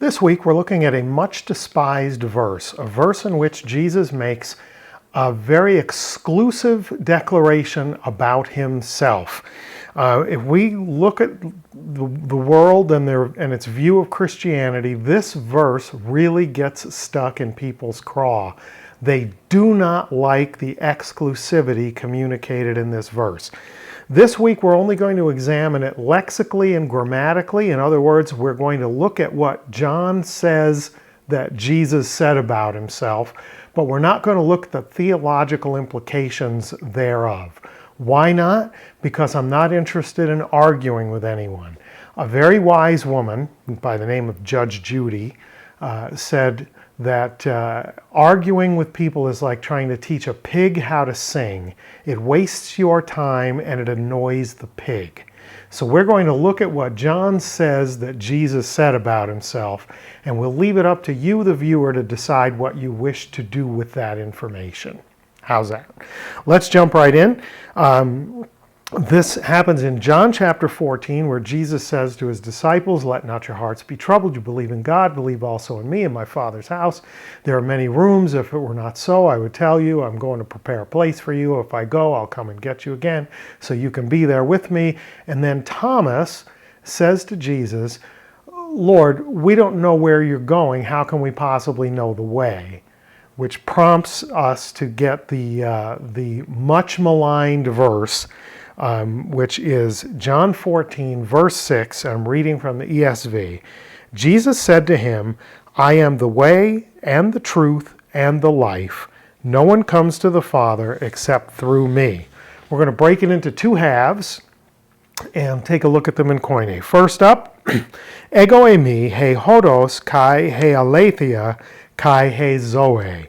This week we're looking at a much despised verse, a verse in which Jesus makes a very exclusive declaration about himself. If we look at the world and its view of Christianity, this verse really gets stuck in people's craw. They do not like the exclusivity communicated in this verse. This week we're only going to examine it lexically and grammatically. In other words, we're going to look at what John says that Jesus said about himself, but we're not going to look at the theological implications thereof. Why not? Because I'm not interested in arguing with anyone. A very wise woman by the name of Judge Judy said that arguing with people is like trying to teach a pig how to sing. It wastes your time and it annoys the pig. So we're going to look at what John says that Jesus said about himself, and we'll leave it up to you, the viewer, to decide what you wish to do with that information. How's that? Let's jump right in. This happens in John chapter 14, where Jesus says to his disciples, "Let not your hearts be troubled. You believe in God, believe also in me. In my Father's house there are many rooms. If it were not so, I would tell you. I'm going to prepare a place for you. If I go, I'll come and get you again, so you can be there with me." And then Thomas says to Jesus, "Lord, we don't know where you're going. How can we possibly know the way?" Which prompts us to get the much maligned verse, which is John 14, verse 6. I'm reading from the ESV. Jesus said to him, "I am the way and the truth and the life. No one comes to the Father except through me." We're going to break it into two halves and take a look at them in Koine. First up, ego eimi he hodos kai he aletheia kai he zoe.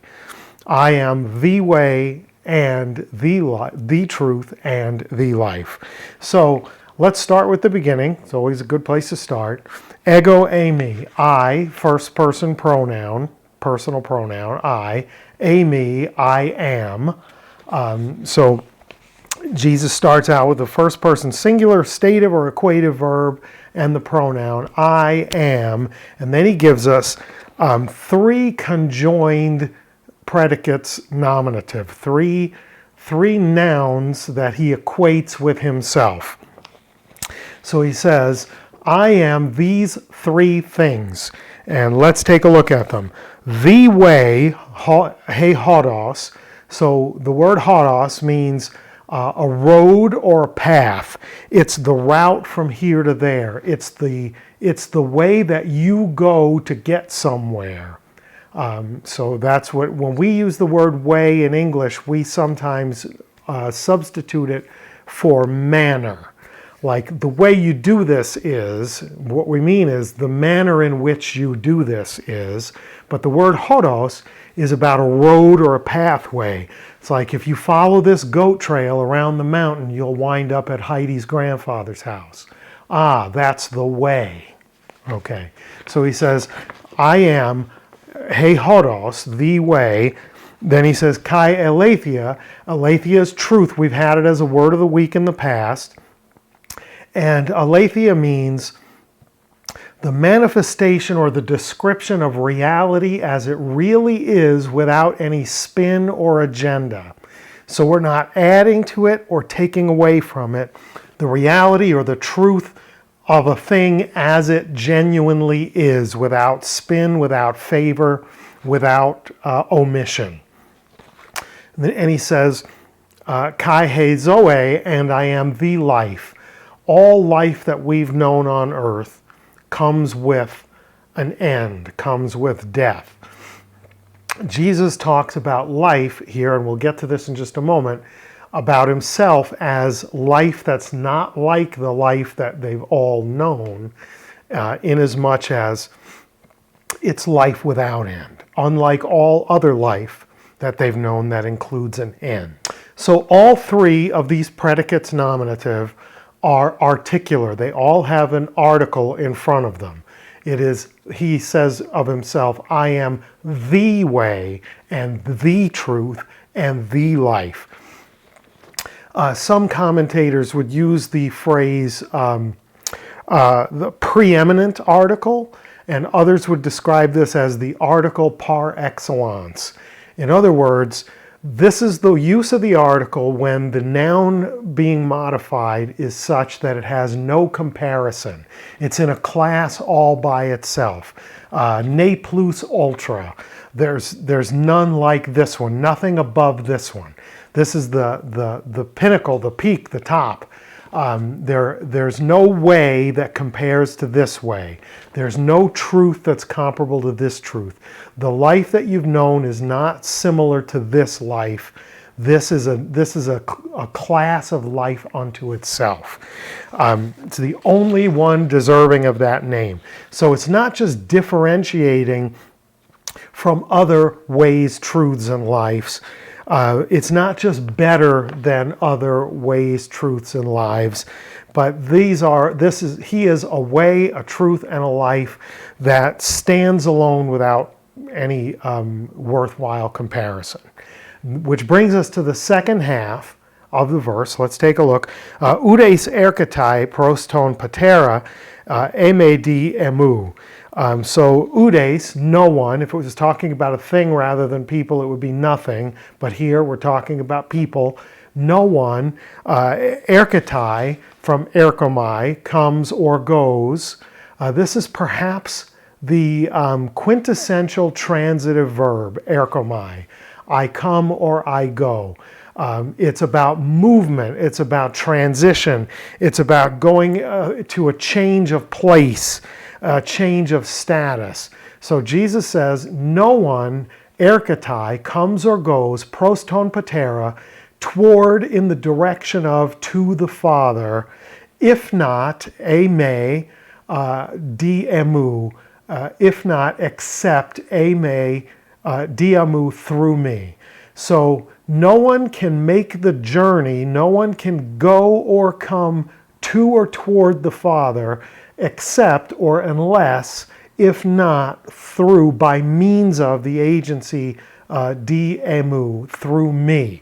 I am the way and the truth and the life. So let's start with the beginning. It's always a good place to start. Ego eimi, I, first person pronoun, personal pronoun, I. Eimi, I am. So Jesus starts out with the first person singular, stative or equative verb, and the pronoun I am. And then he gives us three conjoined predicates nominative, three nouns that he equates with himself. So he says, I am these three things. And let's take a look at them. The way, he hodos. So the word hodos means a road or a path. It's the route from here to there. It's the way that you go to get somewhere. So that's what, when we use the word way in English, we sometimes substitute it for manner. Like the way you do this is, what we mean is the manner in which you do this is, but the word hodos is about a road or a pathway. It's like if you follow this goat trail around the mountain, you'll wind up at Heidi's grandfather's house. Ah, that's the way. Okay, so he says, I am he hodos, the way. Then he says, kai aletheia. Aletheia is truth. We've had it as a word of the week in the past. And aletheia means the manifestation or the description of reality as it really is without any spin or agenda. So we're not adding to it or taking away from it. The reality or the truth of a thing as it genuinely is, without spin, without favor, without omission. And he says, kai he zoe, and I am the life. All life that we've known on earth comes with an end, comes with death. Jesus talks about life here, and we'll get to this in just a moment, about himself as life that's not like the life that they've all known, inasmuch as it's life without end, unlike all other life that they've known that includes an end. So all three of these predicates nominative are articular. They all have an article in front of them. It is, he says of himself, I am the way and the truth and the life. Some commentators would use the phrase the preeminent article, and others would describe this as the article par excellence. In other words, this is the use of the article when the noun being modified is such that it has no comparison. It's in a class all by itself. Ne plus ultra. There's none like this one, nothing above this one. This is the pinnacle, the peak, the top. There's no way that compares to this way. There's no truth that's comparable to this truth. The life that you've known is not similar to this life. This is a class of life unto itself. It's the only one deserving of that name. So it's not just differentiating from other ways, truths, and lives. It's not just better than other ways, truths, and lives, but he is a way, a truth, and a life that stands alone without any worthwhile comparison. Which brings us to the second half of the verse. Let's take a look. Oudes erketai proston patera eme di emu. So oudes, no one. If it was talking about a thing rather than people, it would be nothing. But here we're talking about people. No one. Erketai, from erkomai, comes or goes. This is perhaps the quintessential transitive verb, erkomai. I come or I go. It's about movement. It's about transition. It's about going to a change of place, a change of status. So Jesus says, no one, erketai, comes or goes, proston patera, toward, in the direction of, to the Father, if not, eme, diemu, if not, except, eme, diemu, through me. So no one can make the journey, no one can go or come to or toward the Father, except or unless, if not, through, by means of the agency, diemu, through me.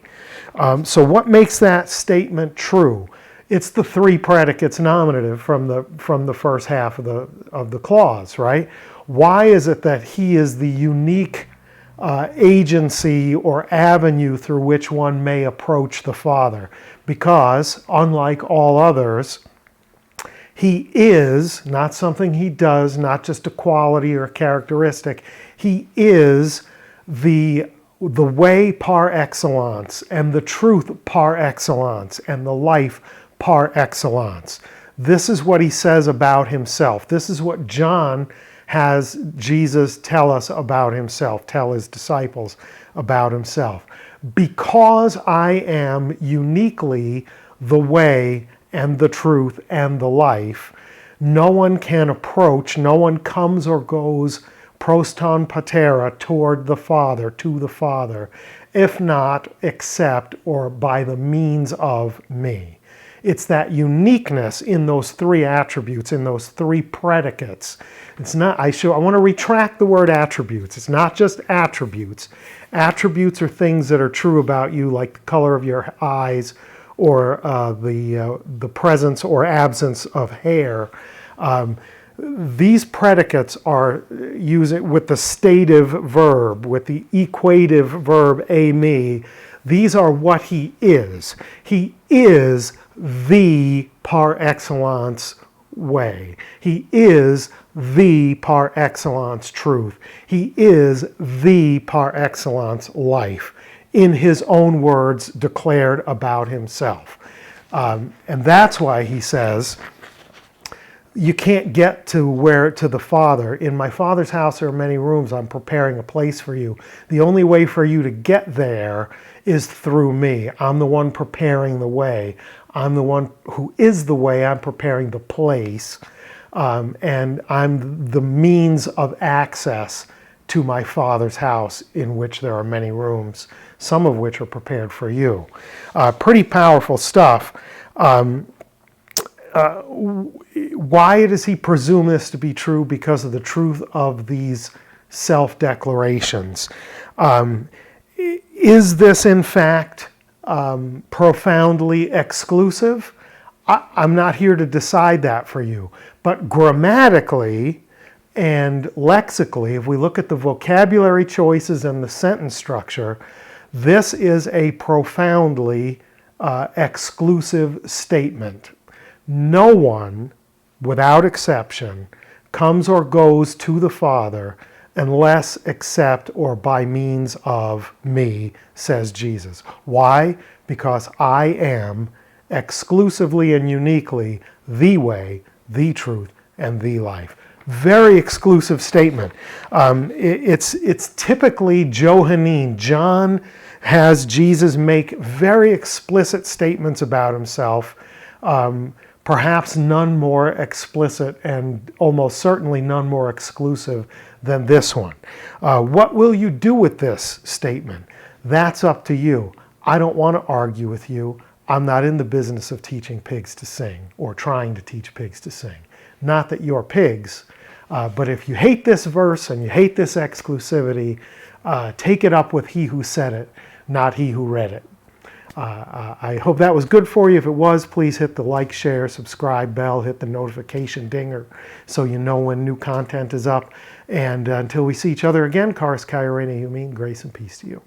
So what makes that statement true? It's the three predicates nominative from the first half of the clause, right? Why is it that he is the unique agency or avenue through which one may approach the Father? Because, unlike all others, he is, not something he does, not just a quality or a characteristic. He is the way par excellence, and the truth par excellence, and the life par excellence. This is what he says about himself. This is what John has Jesus tell us about himself, tell his disciples about himself. Because I am uniquely the way and the truth and the life, no one can approach, no one comes or goes proston patera, toward the Father, to the Father, if not, except, or by the means of me. It's that uniqueness in those three attributes, in those three predicates. It's not, I want to retract the word attributes. It's not just attributes. Attributes are things that are true about you, like the color of your eyes, or the presence or absence of hair. These predicates are using with the stative verb, with the equative verb eimi. These are what he is. He is the par excellence way. He is the par excellence truth. He is the par excellence life, in his own words declared about himself. And that's why he says, you can't get to the Father. In my Father's house there are many rooms. I'm preparing a place for you. The only way for you to get there is through me. I'm the one preparing the way. I'm the one who is the way. I'm preparing the place. And I'm the means of access to my Father's house, in which there are many rooms, some of which are prepared for you. Pretty powerful stuff. Why does he presume this to be true? Because of the truth of these self-declarations. Is this, in fact, profoundly exclusive? I'm not here to decide that for you. But grammatically, And lexically, if we look at the vocabulary choices and the sentence structure, this is a profoundly exclusive statement. No one, without exception, comes or goes to the Father unless except or by means of me, says Jesus. Why? Because I am exclusively and uniquely the way, the truth, and the life. Very exclusive statement. It's typically Johannine. John has Jesus make very explicit statements about himself, perhaps none more explicit and almost certainly none more exclusive than this one. What will you do with this statement? That's up to you. I don't want to argue with you. I'm not in the business of teaching pigs to sing or trying to teach pigs to sing. Not that you're pigs, but if you hate this verse and you hate this exclusivity, take it up with he who said it, not he who read it. I hope that was good for you. If it was, please hit the like, share, subscribe bell, hit the notification dinger so you know when new content is up. And until we see each other again, Karis Kairene, you mean grace and peace to you.